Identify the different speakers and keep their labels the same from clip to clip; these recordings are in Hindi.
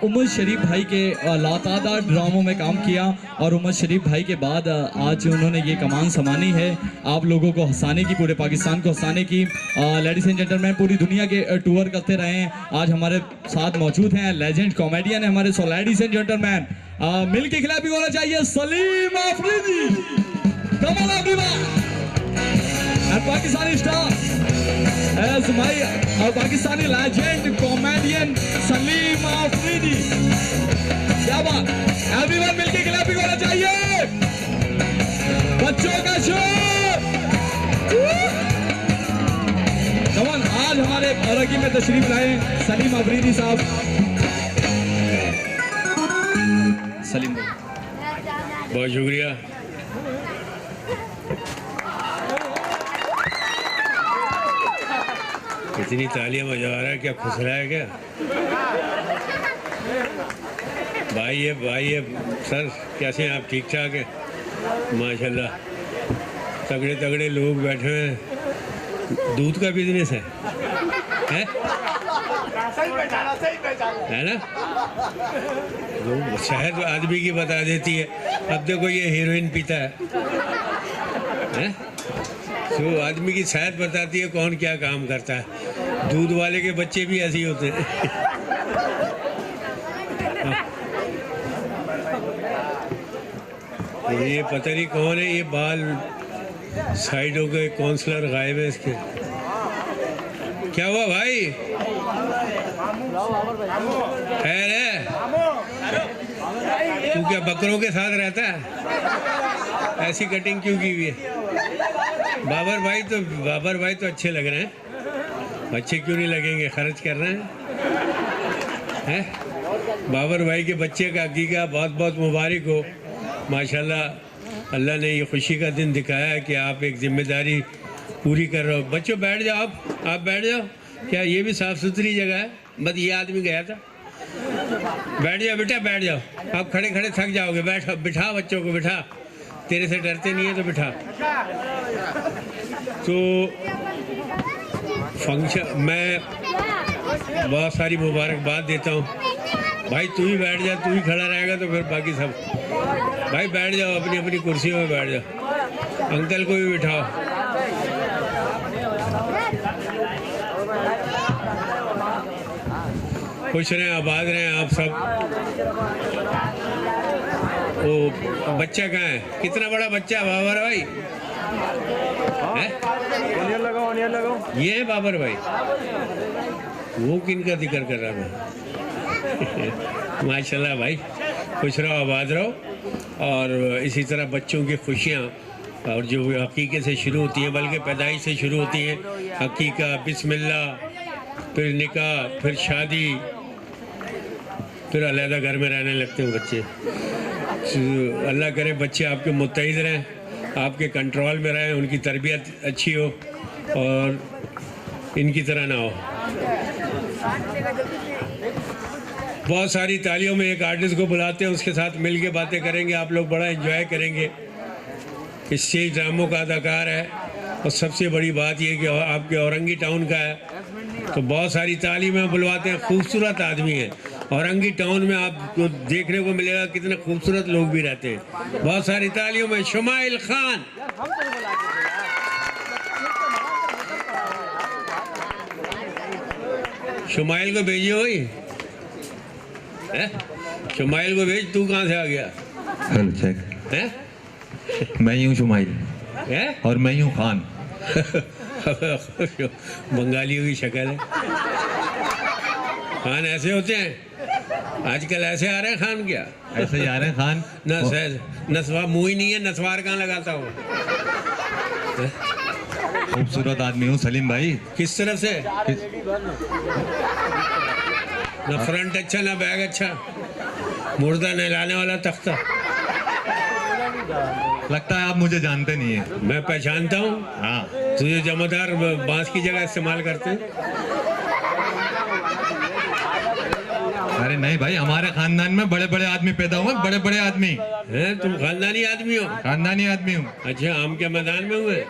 Speaker 1: उमर शरीफ भाई के लातादार ड्रामों में काम किया और उमर शरीफ भाई के बाद आज उन्होंने ये कमान संभाली है आप लोगों को हंसाने की, पूरे पाकिस्तान को हंसाने की। लेडीज एंड जेंटलमैन, पूरी दुनिया के टूर करते रहे हैं, आज हमारे साथ मौजूद हैं लेजेंड कॉमेडियन है हमारे। सो लेडीज एंड जेंटलमैन, मिल के खिलाफ होना चाहिए सलीम अफरीदी, कमल Abdullah and Pakistani star as my Pakistani legend comedian Salim Afridi। क्या बात, एवरीवन मिलके क्लैपिंग होना चाहिए, बच्चों का शोर। कमान आज हमारे अरगी में तशरीफ लाए सलीम अफरीदी साहब। सलीम
Speaker 2: बहुत शुक्रिया। इतनी तालियां बजा रहा है, क्या खुश रहा है क्या? भाई है सर, कैसे हैं आप? ठीक ठाक है माशाल्लाह, तगड़े तगड़े लोग बैठे हैं। दूध का बिजनेस है ना? वो शहद आदमी की बता देती है। अब देखो ये हीरोइन पीता है? तो आदमी की शहद बताती है कौन क्या काम करता है। दूध वाले के बच्चे भी ऐसे ही होते हैं। ये पता नहीं कौन है, ये बाल साइड हो गए, काउंसलर गायब है इसके। क्या हुआ भाई? है तू क्या बकरों के साथ रहता है? ऐसी कटिंग क्यों की हुई है? बाबर भाई तो अच्छे लग रहे हैं। अच्छे क्यों नहीं लगेंगे, खर्च कर रहे हैं। बाबर भाई के बच्चे का हकीका बहुत बहुत मुबारक हो माशाल्लाह। अल्लाह ने ये खुशी का दिन दिखाया है कि आप एक जिम्मेदारी पूरी कर रहे हो। बच्चों बैठ जाओ, आप बैठ जाओ। क्या ये भी साफ़ सुथरी जगह है? बस ये आदमी गया था। बैठ जाओ बेटा, बैठ जाओ। आप खड़े खड़े थक जाओगे, बैठो, बिठा बच्चों को, बिठा। तेरे से डरते नहीं है तो बिठा। तो फंक्शन मैं बहुत सारी मुबारकबाद देता हूँ। भाई तू ही बैठ जा, तू ही खड़ा रहेगा तो फिर बाकी सब। भाई बैठ जाओ, अपनी अपनी कुर्सियों में बैठ जाओ। अंकल को भी बिठाओ। खुश रहें, आबाद रहें आप सब। वो बच्चा कहाँ है? कितना बड़ा बच्चा है बाबर भाई? लगाओ। ये है बाबर भाई? वो किनका जिक्र कर रहा मैं? माशाल्लाह भाई, खुश रहो, आबाद रहो। और इसी तरह बच्चों की खुशियाँ और जो हकीक़त से शुरू होती हैं, बल्कि पैदाइश से शुरू होती हैं। हकीका, बिस्मिल्लाह, फिर निकाह, फिर शादी, फिर अलहदा घर में रहने लगते हैं बच्चे। अल्लाह करे बच्चे आपके मुत्तहिद रहें, आपके कंट्रोल में रहें, उनकी तरबियत अच्छी हो और इनकी तरह ना हो। बहुत सारी तालियों में एक आर्टिस्ट को बुलाते हैं, उसके साथ मिल के बातें करेंगे। आप लोग बड़ा एंजॉय करेंगे। स्टेज ड्रामों का अदाकार है और सबसे बड़ी बात यह कि आपके औरंगी टाउन का है, तो बहुत सारी तालीमें बुलवाते हैं। खूबसूरत आदमी है। औरंगी टाउन में आपको देखने को मिलेगा कितने खूबसूरत लोग भी रहते हैं। बहुत सारी तालियों में शुमाइल खान। शुमाइल को भेजिए भाई, शुमाइल को भेज। तू कहाँ से आ गया?
Speaker 3: मैं ही हूँ शुमाइल और मैं ही हूँ खान।
Speaker 2: बंगालियों की शक्ल है। खान ऐसे होते हैं आजकल? ऐसे आ रहे हैं खान? क्या
Speaker 3: ऐसे ही आ रहे हैं खान?
Speaker 2: नस्वार मुँह ही नहीं है, नस्वार कहाँ लगाता हूँ?
Speaker 3: खूबसूरत आदमी हूँ सलीम भाई।
Speaker 2: किस तरफ से? ना फ्रंट अच्छा, ना बैग अच्छा, मुर्दा नहलाने वाला तख्ता।
Speaker 3: लगता है आप मुझे जानते नहीं है।
Speaker 2: मैं पहचानता हूँ।
Speaker 3: हाँ,
Speaker 2: तुझे जमादार बांस की जगह इस्तेमाल करते हैं।
Speaker 3: अरे नहीं भाई, हमारे खानदान में बड़े बड़े आदमी पैदा हुए, बड़े बड़े आदमी
Speaker 2: हैं। तुम खानदानी आदमी हो?
Speaker 3: खानदानी आदमी हूँ।
Speaker 2: अच्छा, आम के मैदान में हुए?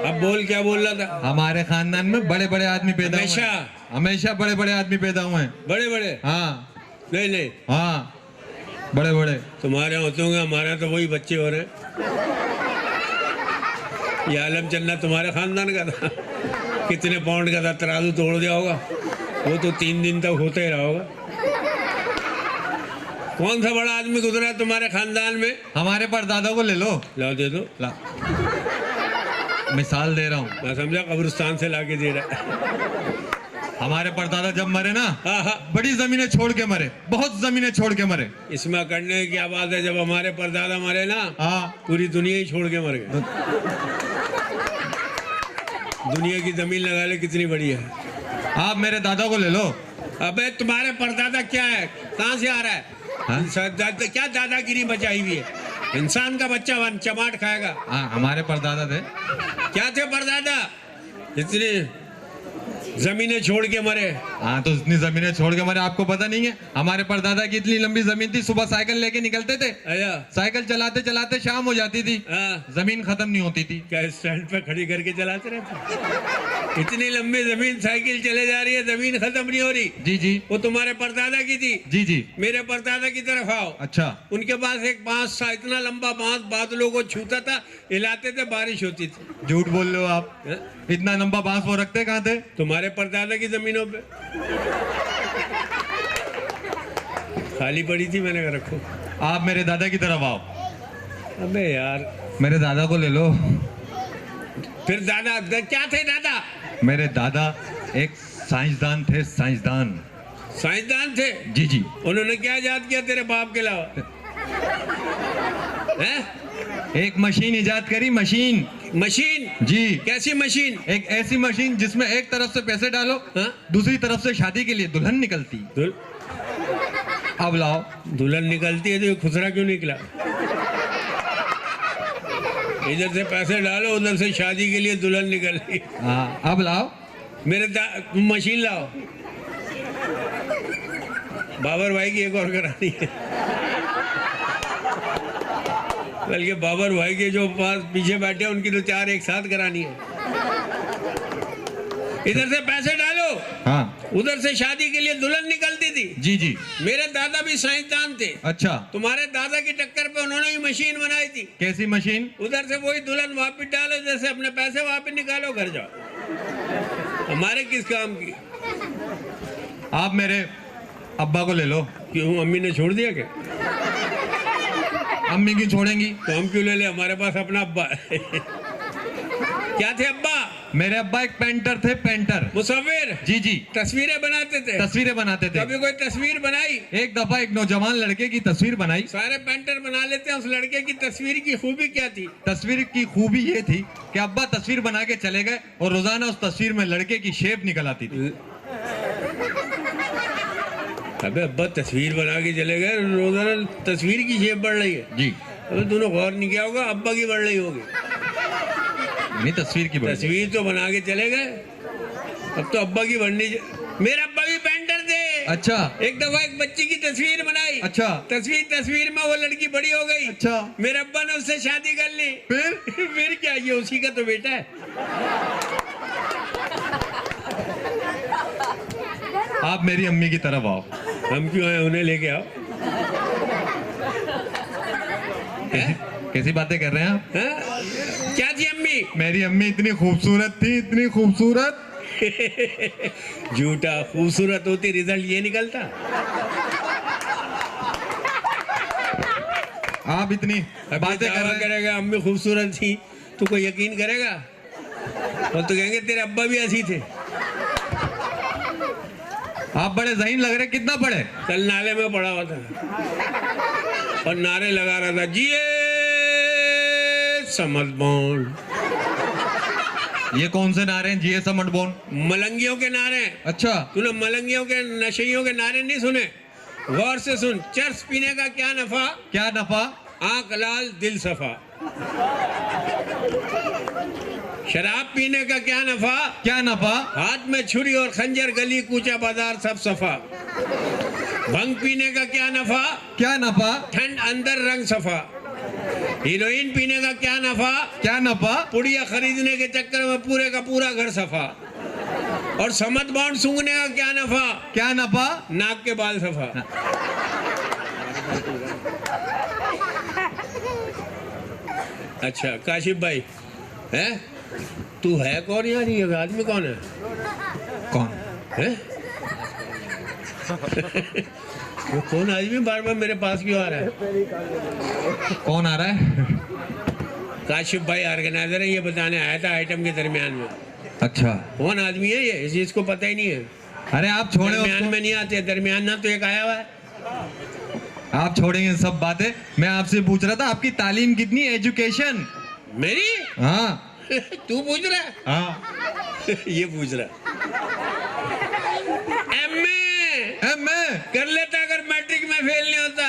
Speaker 2: अब बोल, क्या बोल रहा था?
Speaker 3: हमारे खानदान में बड़े बड़े आदमी पैदा हुए
Speaker 2: हमेशा?
Speaker 3: हैं। हमेशा बड़े बड़े आदमी पैदा हुए हैं।
Speaker 2: बड़े बड़े?
Speaker 3: हाँ
Speaker 2: नहीं नहीं,
Speaker 3: हाँ, बड़े बड़े।
Speaker 2: तुम्हारे होते होंगे, हमारे यहाँ तो वही बच्चे हो रहे हैं। ये आलम चन्ना तुम्हारे खानदान का था? कितने पाउंड का था? तराजू तोड़ दिया होगा वो तो, 3 दिन तक होता ही रहा होगा। कौन सा बड़ा आदमी गुजरा तुम्हारे खानदान में?
Speaker 3: हमारे परदादा को ले लो।
Speaker 2: लाओ, दे दो।
Speaker 3: ला, मिसाल दे रहा हूँ।
Speaker 2: मैं समझा कब्रिस्तान से लाके दे रहा है।
Speaker 3: हमारे परदादा जब मरे ना,
Speaker 2: हाँ हाँ,
Speaker 3: बड़ी जमीनें छोड़ के मरे, बहुत जमीनें छोड़ के मरे।
Speaker 2: इसमें करने की क्या बात है? जब हमारे परदादा मरे ना,
Speaker 3: हाँ,
Speaker 2: पूरी दुनिया ही छोड़ के मर गए। दुनिया की जमीन लगा ले, कितनी बड़ी है।
Speaker 3: आप मेरे दादा को ले लो।
Speaker 2: अबे तुम्हारे परदादा क्या है? कहाँ से आ रहा है?
Speaker 3: हाँ?
Speaker 2: क्या दादागिरी बचाई हुई है? इंसान का बच्चा चमाट खाएगा।
Speaker 3: हाँ, हमारे परदादा थे।
Speaker 2: क्या थे परदादा? इतनी जमीनें छोड़ के मरे।
Speaker 3: हाँ, तो इतनी जमीनें छोड़ के मरे, आपको पता नहीं है? हमारे परदादा की इतनी लंबी जमीन थी, सुबह साइकिल लेके निकलते थे,
Speaker 2: आया?
Speaker 3: साइकिल चलाते चलाते शाम हो जाती थी,
Speaker 2: हाँ।
Speaker 3: जमीन खत्म नहीं होती थी।
Speaker 2: क्या स्टैंड पे खड़ी करके चलाते रहते? इतनी लंबी जमीन साइकिल चले जा रही है, जमीन खत्म नहीं हो रही।
Speaker 3: जी जी
Speaker 2: वो तुम्हारे परदादा की थी।
Speaker 3: जी जी।
Speaker 2: मेरे परदादा की तरफ आओ।
Speaker 3: अच्छा।
Speaker 2: उनके पास एक बांस था, इतना लंबा बांस, बादलों को छूता था, हिलाते थे, बारिश होती थी।
Speaker 3: झूठ बोल रहे हो आप।
Speaker 2: हाँ?
Speaker 3: इतना लंबा बांस वो रखते कहाँ थे?
Speaker 2: तुम्हारे परदादा की जमीनों पे खाली पड़ी थी, मैंने कहा रखो।
Speaker 3: आप मेरे दादा की तरफ आओ।
Speaker 2: अबे यार,
Speaker 3: मेरे दादा को ले लो।
Speaker 2: फिर दादा क्या थे? दादा
Speaker 3: मेरे दादा एक साइंसदान थे, साइंसदान।
Speaker 2: साइंसदान थे?
Speaker 3: जी जी।
Speaker 2: उन्होंने क्या इजाद किया तेरे बाप के अलावा? हैं?
Speaker 3: एक मशीन इजाद करी, मशीन।
Speaker 2: मशीन?
Speaker 3: जी।
Speaker 2: कैसी मशीन?
Speaker 3: एक ऐसी मशीन जिसमें एक तरफ से पैसे डालो,
Speaker 2: हाँ?
Speaker 3: दूसरी तरफ से शादी के लिए दुल्हन निकलती। अब लाओ।
Speaker 2: दुल्हन निकलती है तो ये खुसरा क्यों निकला? इधर से पैसे डालो, उधर से शादी के लिए दुल्हन निकल रही।
Speaker 3: हाँ, अब लाओ।
Speaker 2: मेरे मशीन लाओ। बाबर भाई की एक और करानी है, बल्कि बाबर भाई के जो पास पीछे बैठे हैं उनकी तो 4 एक साथ करानी है। इधर से पैसे डालो,
Speaker 3: हाँ।
Speaker 2: उधर से शादी के लिए दुल्हन निकलती थी।
Speaker 3: जी जी।
Speaker 2: मेरे दादा भी साइंसदान थे।
Speaker 3: अच्छा।
Speaker 2: तुम्हारे दादा की टक्कर पे उन्होंने भी मशीन बनाई थी।
Speaker 3: कैसी मशीन?
Speaker 2: उधर से वही दुल्हन वापस डालो, इधर से अपने पैसे वापस निकालो, घर जाओ। हमारे किस काम की?
Speaker 3: आप मेरे अब्बा को ले लो।
Speaker 2: क्यों, अम्मी ने छोड़ दिया क्या?
Speaker 3: अम्मी क्यों छोड़ेंगी?
Speaker 2: तो हम क्यों ले ले? हमारे पास अपना अब्बा है। क्या थे अब्बा?
Speaker 3: मेरे अब्बा एक पेंटर थे, पेंटर।
Speaker 2: मुसव्विर?
Speaker 3: जी जी।
Speaker 2: तस्वीरें बनाते थे?
Speaker 3: तस्वीरें बनाते थे।
Speaker 2: कभी कोई तस्वीर बनाई?
Speaker 3: एक दफा एक नौजवान लड़के की तस्वीर बनाई।
Speaker 2: सारे पेंटर बना लेते हैं, उस लड़के की तस्वीर की खूबी क्या थी?
Speaker 3: तस्वीर की खूबी ये थी कि अब्बा तस्वीर बना के चले गए और रोजाना उस तस्वीर में लड़के की शेप निकल आती थी।
Speaker 2: अबे अब्बा तस्वीर बना के चले गए, रोजाना तस्वीर की शेप बढ़ रही है।
Speaker 3: जी।
Speaker 2: अबे तूने गौर नहीं किया होगा, अब्बा की बढ़ रही होगी।
Speaker 3: नहीं, तस्वीर की बढ़।
Speaker 2: तस्वीर तो बना के चले गए, अब तो अब्बा की बढ़नी। मेरे अब्बा भी पेंटर थे।
Speaker 3: अच्छा।
Speaker 2: एक दफा एक बच्ची की तस्वीर बनाई।
Speaker 3: अच्छा।
Speaker 2: तस्वीर में वो लड़की बड़ी हो गई।
Speaker 3: अच्छा।
Speaker 2: मेरे अब्बा ने उससे शादी कर ली। फिर क्या, ये उसी का तो बेटा है।
Speaker 3: आप मेरी अम्मी की तरफ आओ।
Speaker 2: हम क्यों आए? उन्हें लेके आओ।
Speaker 3: कैसी बातें कर रहे हैं आप?
Speaker 2: हाँ? क्या थी अम्मी?
Speaker 3: मेरी अम्मी इतनी खूबसूरत थी, इतनी खूबसूरत।
Speaker 2: झूठा, खूबसूरत होती रिजल्ट ये निकलता।
Speaker 3: आप इतनी बातें कर रहे हैं।
Speaker 2: करेगा अम्मी खूबसूरत थी तो कोई यकीन करेगा? और तो कहेंगे तेरे अब्बा भी ऐसी थे।
Speaker 3: आप बड़े ज़हीन लग रहे। कितना पढ़े?
Speaker 2: कल नाले में पड़ा हुआ था और नारे लगा रहा था, जिए समझबोन।
Speaker 3: ये कौन से नारे हैं? जिए समझबोन?
Speaker 2: मलंगियों के नारे।
Speaker 3: अच्छा।
Speaker 2: तूने मलंगियों के, नशइयों के नारे नहीं सुने? गौर से सुन। चर्स पीने का क्या नफा?
Speaker 3: क्या नफा?
Speaker 2: आंख लाल दिल सफा। शराब पीने का क्या नफा?
Speaker 3: क्या नफा?
Speaker 2: हाथ में छुरी और खंजर, गली कूचा बाजार सब सफा। भंग पीने का क्या नफा?
Speaker 3: क्या नफा?
Speaker 2: ठंड अंदर रंग सफा। हीरोइन पीने का क्या नफा,
Speaker 3: क्या नफा?
Speaker 2: पुड़िया खरीदने के चक्कर में पूरे का पूरा घर सफा। और समत बाउंड सूंघने का क्या नफा,
Speaker 3: क्या नफा?
Speaker 2: नाक के बाल सफा। अच्छा काशिफ भाई, है तू है कौन यार, ये आदमी कौन है?
Speaker 3: कौन
Speaker 2: है? वो कौन आदमी बार बार मेरे पास क्यों आ रहा है?
Speaker 3: कौन आ रहा है?
Speaker 2: काशिफ भाई ऑर्गेनाइजर है, ये बताने आया था आइटम के दरमियान में।
Speaker 3: अच्छा,
Speaker 2: कौन आदमी है ये, इस चीज को पता ही नहीं है।
Speaker 3: अरे आप छोड़े
Speaker 2: दरमियान
Speaker 3: उसको।
Speaker 2: में नहीं आते, दरमियान ना तो एक आया हुआ है।
Speaker 3: आप छोड़ेंगे सब बातें। मैं आपसे पूछ रहा था आपकी तालीम कितनी, एजुकेशन?
Speaker 2: मेरी?
Speaker 3: हाँ
Speaker 2: तू पूछ रहा है?
Speaker 3: हाँ।
Speaker 2: ये पूछ रहा।
Speaker 3: मैं
Speaker 2: कर लेता अगर मैट्रिक में फेल नहीं होता।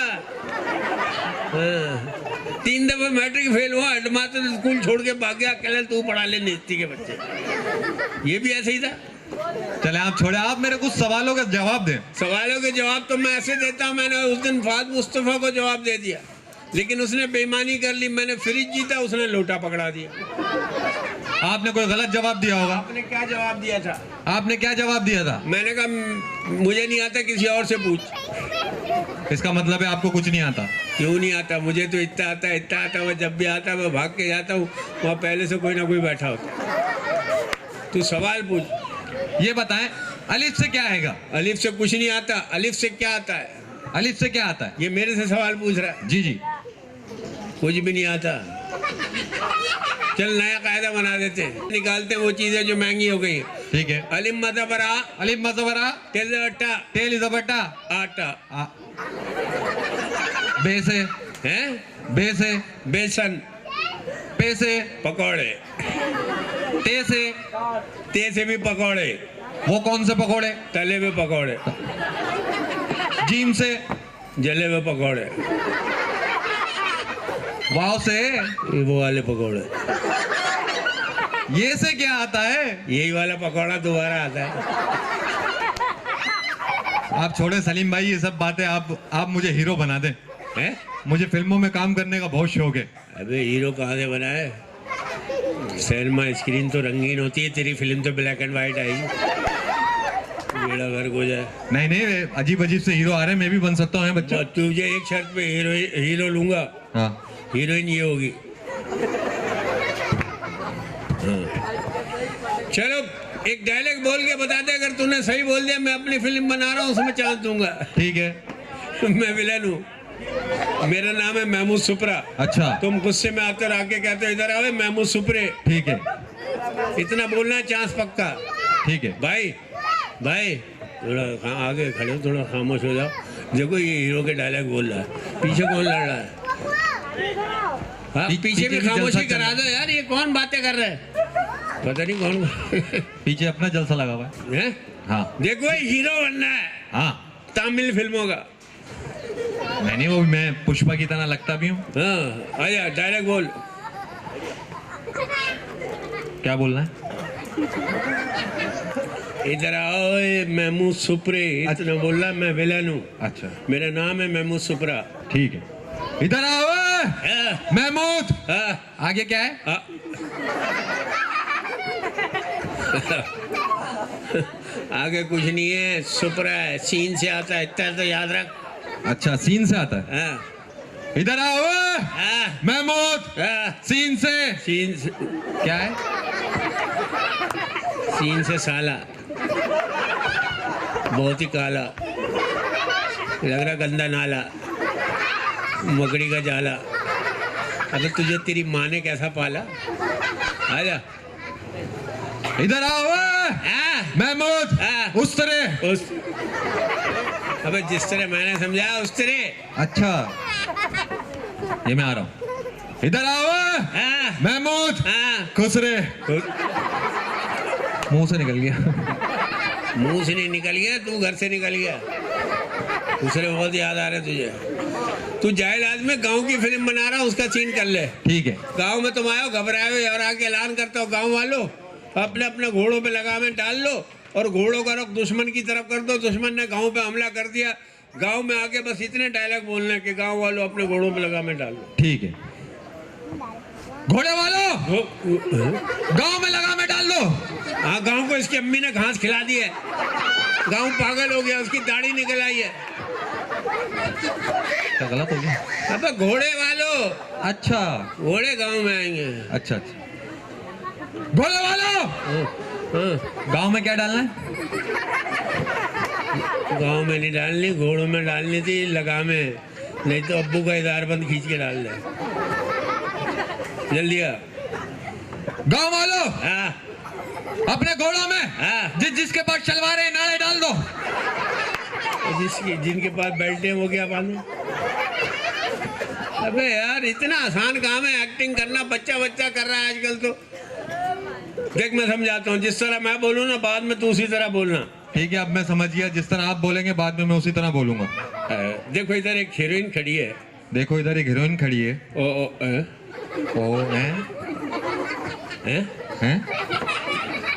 Speaker 2: हाँ। 3 दफा मैट्रिक फेल हुआ, हेडमास्टर स्कूल छोड़ के भाग गया, अकेले तू पढ़ा ले निस्ती के बच्चे। ये भी ऐसे ही था।
Speaker 3: चले आप छोड़े, आप मेरे कुछ सवालों का जवाब दें।
Speaker 2: सवालों के जवाब तो मैं ऐसे देता हूँ। मैंने उस दिन फाद मुस्तफा को जवाब दे दिया, लेकिन उसने बेईमानी कर ली। मैंने फ्रिज जीता, उसने लोटा पकड़ा दिया।
Speaker 3: आपने कोई गलत जवाब दिया होगा।
Speaker 2: आपने क्या जवाब दिया था?
Speaker 3: आपने क्या जवाब दिया था?
Speaker 2: मैंने कहा मुझे नहीं आता, किसी और से पूछ।
Speaker 3: इसका मतलब है आपको कुछ नहीं आता।
Speaker 2: क्यों नहीं आता? मुझे तो इतना आता है, इतना आता है। मैं जब भी आता मैं भाग के जाता हूँ, वहाँ पहले से कोई ना कोई बैठा होता। तू सवाल पूछ।
Speaker 3: ये बताएं, अलिफ से क्या आएगा?
Speaker 2: अलिफ से कुछ नहीं आता। अलिफ से क्या आता है?
Speaker 3: अलिफ से क्या आता है?
Speaker 2: ये मेरे से सवाल पूछ रहा है।
Speaker 3: जी जी।
Speaker 2: कुछ भी नहीं आता। चल नया कायदा बना देते हैं, निकालते हैं वो चीजें जो महंगी हो गई हैं।
Speaker 3: ठीक है।
Speaker 2: अलिफ मज़बरा,
Speaker 3: अलिफ मज़बरा,
Speaker 2: तेल अट्टा,
Speaker 3: तेल इज़बट्टा,
Speaker 2: आटा।
Speaker 3: बे से,
Speaker 2: हैं?
Speaker 3: बे से,
Speaker 2: बेसन,
Speaker 3: पे से,
Speaker 2: पकौड़े, ते से भी पकौड़े,
Speaker 3: वो कौन से पकोड़े?
Speaker 2: तले हुए पकौड़े,
Speaker 3: जीम से,
Speaker 2: जले हुए पकौड़े,
Speaker 3: वाव से,
Speaker 2: वो वाले पकौड़े।
Speaker 3: ये से क्या आता है?
Speaker 2: यही वाला पकौड़ा दोबारा आता है।
Speaker 3: आप छोड़े सलीम भाई ये सब बातें। आप मुझे हीरो बना दें।
Speaker 2: हैं?
Speaker 3: मुझे फिल्मों में काम करने का बहुत शौक है।
Speaker 2: अबे हीरो कहाँ से बना है? सिनेमा स्क्रीन तो रंगीन होती है, तेरी फिल्म तो ब्लैक एंड व्हाइट आएगी। बेड़ा गर्क हो जाए।
Speaker 3: नहीं नहीं, अजीब अजीब से हीरो आ रहे हैं, मैं भी बन सकता हूँ बच्चा।
Speaker 2: तुझे एक शर्त पे हीरो लूंगा।
Speaker 3: हाँ।
Speaker 2: हीरोइन ये होगी। हाँ। चलो एक डायलॉग बोल के बता दे, अगर तूने सही बोल दिया मैं अपनी फिल्म बना रहा हूँ उसमें चांस दूंगा।
Speaker 3: ठीक है।
Speaker 2: मैं विलन हूँ, मेरा नाम है महमूद सुपरा।
Speaker 3: अच्छा।
Speaker 2: तुम गुस्से में आकर आके कहते हो इधर आओ महमूद सुपरे।
Speaker 3: ठीक है।
Speaker 2: इतना बोलना चांस पक्का।
Speaker 3: ठीक है।
Speaker 2: भाई भाई थोड़ा आगे खड़े हो, थोड़ा खामोश हो जाओ। देखो ये हीरो के डायलॉग बोल रहा है, पीछे कौन लड़ रहा है? हाँ, पीछे भी खामोशी करा दो यार, ये कौन बातें कर रहा है? पता नहीं कौन।
Speaker 3: पीछे अपना जलसा लगा हुआ है।
Speaker 2: हैं?
Speaker 3: हाँ।
Speaker 2: देखो हीरो बनना है
Speaker 3: हाँ।
Speaker 2: तमिल फिल्मों का।
Speaker 3: नहीं वो मैं पुष्पा की तरह लगता भी हूँ।
Speaker 2: हाँ आया डायलॉग बोल।
Speaker 3: क्या बोलना है?
Speaker 2: इधर आओ महमूद सुपरे। इतना बोलना, मैं विलन हूँ।
Speaker 3: अच्छा।
Speaker 2: मेरा नाम है महमूद सुपरा।
Speaker 3: ठीक है। इधर आओ
Speaker 2: हाँ,
Speaker 3: महमूद।
Speaker 2: हाँ,
Speaker 3: आगे क्या है?
Speaker 2: हाँ। आगे कुछ नहीं है, सुपरा है, सीन से आता है, इतना तो याद रख।
Speaker 3: अच्छा, सीन से आता है।
Speaker 2: हाँ,
Speaker 3: इधर आओ
Speaker 2: हाँ,
Speaker 3: महमूद।
Speaker 2: हाँ।
Speaker 3: सीन से।
Speaker 2: सीन से
Speaker 3: क्या है?
Speaker 2: सीन से साला, बहुत ही काला, लग रहा गंदा नाला, मकड़ी का जाला। अबे तुझे तेरी माँ ने कैसा पाला? आजा।
Speaker 3: इधर आओ
Speaker 2: हाँ,
Speaker 3: महमूद।
Speaker 2: हाँ।
Speaker 3: उस तरह।
Speaker 2: उस अबे जिस तरह मैंने समझा उस तरह।
Speaker 3: अच्छा, ये मैं आ रहा हूँ। इधर आओ
Speaker 2: हाँ,
Speaker 3: महमूद।
Speaker 2: हाँ।
Speaker 3: खुश रहे। मुंह से निकल गया।
Speaker 2: मुंह से नहीं निकल गया, तू घर से निकल गया। दूसरे बहुत याद आ रहे तुझे। तू जाहिल आदमी गांव की फिल्म बना रहा, उसका सीन कर ले।
Speaker 3: ठीक है।
Speaker 2: गांव में तुम आए हो, घबराए हो और आके ऐलान करता हो गांव वालों अपने अपने घोड़ों पे लगाम डाल लो और घोड़ों का रुख दुश्मन की तरफ कर दो। दुश्मन ने गांव पे हमला कर दिया। गांव में आके बस इतने डायलॉग बोलने के गांव वालों अपने घोड़ों पे लगाम डाल लो।
Speaker 3: ठीक है। घोड़े वालों, गांव में लगाम डाल दो।
Speaker 2: हाँ, गांव को इसकी अम्मी ने घास खिला दी है, गांव पागल हो गया, उसकी दाढ़ी निकल आई है।
Speaker 3: क्या गलत हो गया?
Speaker 2: अबे घोड़े वालों,
Speaker 3: अच्छा
Speaker 2: घोड़े गांव में आएंगे।
Speaker 3: अच्छा अच्छा। घोड़े वालों,
Speaker 2: हाँ,
Speaker 3: गांव में क्या डालना है?
Speaker 2: गांव में नहीं डालनी, घोड़ों में डालनी थी लगामे, नहीं तो अब्बू का इदारबंद खींच के डाल दे। जल्दी आ।
Speaker 3: गांव वालों,
Speaker 2: हाँ
Speaker 3: अपने घोड़ों में
Speaker 2: हाँ,
Speaker 3: जिसके पास तलवारें हैं, नारे डाल दो।
Speaker 2: जिनके पास बेल्ट है वो क्या बांधे? अबे यार, इतना आसान काम है एक्टिंग करना, बच्चा बच्चा कर रहा है आजकल तो। देख मैं समझाता हूँ, जिस तरह मैं बोलूँ ना, बाद में तू उसी तरह बोलना।
Speaker 3: ठीक है, अब मैं समझ गया, जिस तरह आप बोलेंगे बाद में मैं उसी तरह बोलूंगा।
Speaker 2: देखो इधर एक हीरोइन खड़ी है।
Speaker 3: देखो इधर एक हीरोइन खड़ी है। ओ हैं? हैं?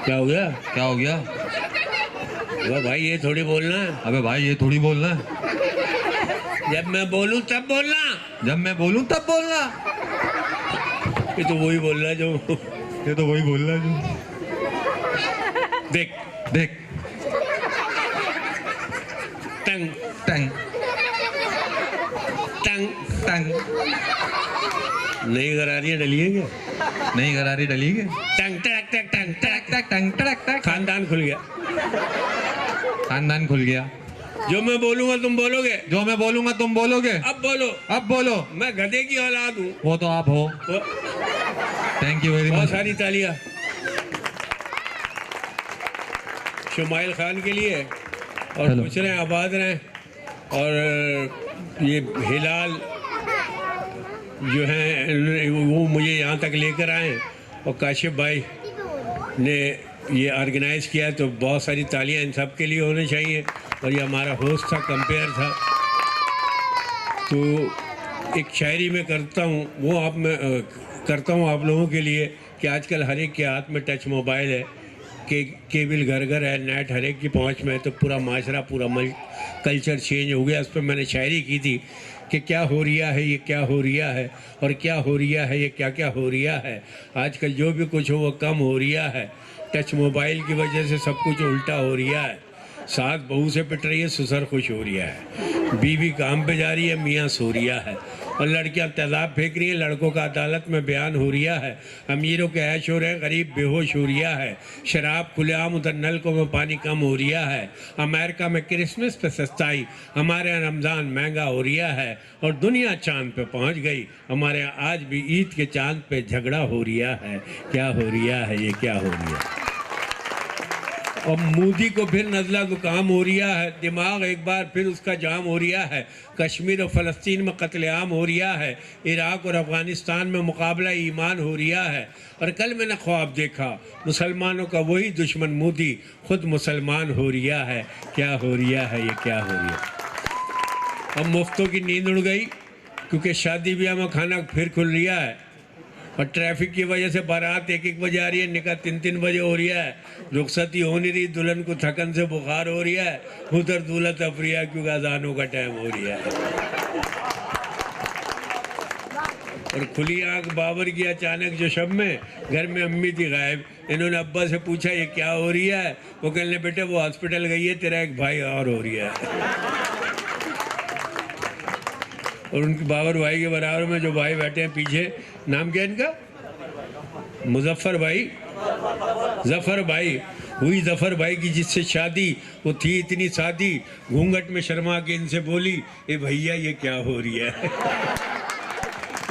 Speaker 2: क्या हो गया?
Speaker 3: क्या हो गया?
Speaker 2: वो भाई ये थोड़ी बोलना है,
Speaker 3: अबे भाई ये थोड़ी बोलना है,
Speaker 2: जब मैं बोलूं तब बोलना।
Speaker 3: जब मैं बोलूं तब बोलना।
Speaker 2: ये तो वही बोल रहा है जो
Speaker 3: ये तो वही बोल रहा है जो।
Speaker 2: देख
Speaker 3: देख,
Speaker 2: टंग
Speaker 3: टंग
Speaker 2: टंग
Speaker 3: टंग।
Speaker 2: नहीं गरारियां डली है क्या?
Speaker 3: नहीं गरारी डली है।
Speaker 2: टंग टक टक टंग टक,
Speaker 3: टक टंग टक टक।
Speaker 2: खानदान खुल गया।
Speaker 3: खानदान खुल गया।
Speaker 2: जो मैं बोलूंगा तुम बोलोगे,
Speaker 3: जो मैं बोलूंगा तुम बोलोगे।
Speaker 2: अब बोलो।
Speaker 3: अब बोलो।
Speaker 2: मैं गधे की औलाद हूँ।
Speaker 3: वो तो आप हो। थैंक यू वेरी
Speaker 2: बहुत
Speaker 3: मच।
Speaker 2: सारी तालियां शुमाइल खान के लिए, और
Speaker 3: हेलो।
Speaker 2: खुश रहें, आबाद रहें। और ये हिलाल जो हैं वो मुझे यहाँ तक लेकर आए, और काशिफ भाई ने ये ऑर्गेनाइज किया, तो बहुत सारी तालियां इन सब के लिए होनी चाहिए। और ये हमारा होस्ट था, कंपेयर था। तो एक शायरी में करता हूँ, वो आप में करता हूँ आप लोगों के लिए, कि आजकल हर एक के हाथ में टच मोबाइल है, केबल घर घर है, नेट हर एक की पहुँच में है, तो पूरा माशरा, पूरा कल्चर चेंज हो गया। उस पर मैंने शायरी की थी कि क्या हो रिया है ये क्या हो रिया है, और क्या हो रिया है ये क्या क्या हो रिया है। आजकल जो भी कुछ हो वो कम हो रिया है, टच मोबाइल की वजह से सब कुछ उल्टा हो रिया है। सास बहू से पिट रही है, ससुर खुश हो रिया है, बीवी काम पे जा रही है, मियाँ सो रिया है, और लड़कियां तेजाब फेंक रही हैं, लड़कों का अदालत में बयान हो रिया है। अमीरों के ऐश हो रहे हैं, गरीब बेहोश हो रिया है। शराब खुलेआम, उधर नलकों में पानी कम हो रिया है। अमेरिका में क्रिसमस पे सस्ताई, हमारे यहाँ रमज़ान महंगा हो रिया है। और दुनिया चांद पे पहुँच गई, हमारे यहाँ आज भी ईद के चांद पे झगड़ा हो रिया है। क्या हो रिया है ये क्या हो रिया है। और मोदी को फिर नज़ला जुकाम हो रिया है, दिमाग एक बार फिर उसका जाम हो रिया है। कश्मीर और फ़लस्तीन में कत्लेआम हो रिया है, इराक़ और अफ़गानिस्तान में मुकाबला ईमान हो रिया है। और कल मैंने ख्वाब देखा, मुसलमानों का वही दुश्मन मोदी खुद मुसलमान हो रिया है। क्या हो रिया है ये क्या हो रिया। अब मुफ्तों की नींद उड़ गई, क्योंकि शादी ब्याह में खाना फिर खुल रिया है, और ट्रैफिक की वजह से बारात 1-1 बजे आ रही है, निकाह 3-3 बजे हो रहा है, रुखसती हो नहीं रही, दुल्हन को थकन से बुखार हो रही है, उधर दूल्हा तफरिया क्योंकि अजानों का टाइम हो रहा है। और खुली आंख बाबर की अचानक जो शब में, घर में अम्मी थी गायब। इन्होंने अब्बा से पूछा ये क्या हो रही है, वो कहने बेटे वो हॉस्पिटल गई है, तेरा एक भाई और हो रही है। और उनके बाबर भाई के बराबर में जो भाई बैठे हैं पीछे, नाम क्या है इनका? मुजफ्फर भाई, जफर भाई। हुई जफर भाई की जिससे शादी, वो थी इतनी सादी, घूंघट में शर्मा के इनसे बोली, ए भैया ये क्या हो रही है।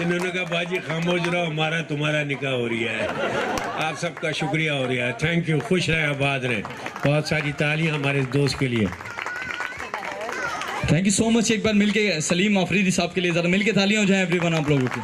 Speaker 2: इन्होंने कहा बाजी खामोश रहो, हमारा तुम्हारा निकाह हो रही है। आप सबका शुक्रिया हो रहा है, थैंक यू। खुश रहें, आबाद रहें। बहुत सारी तालियां हमारे इस दोस्त के लिए।
Speaker 1: Thank you so much. एक बार मिलके सलीम अफरीदी साहब के लिए ज़रा मिलके तालियां हो जाएं एवरीवन आप लोगों की।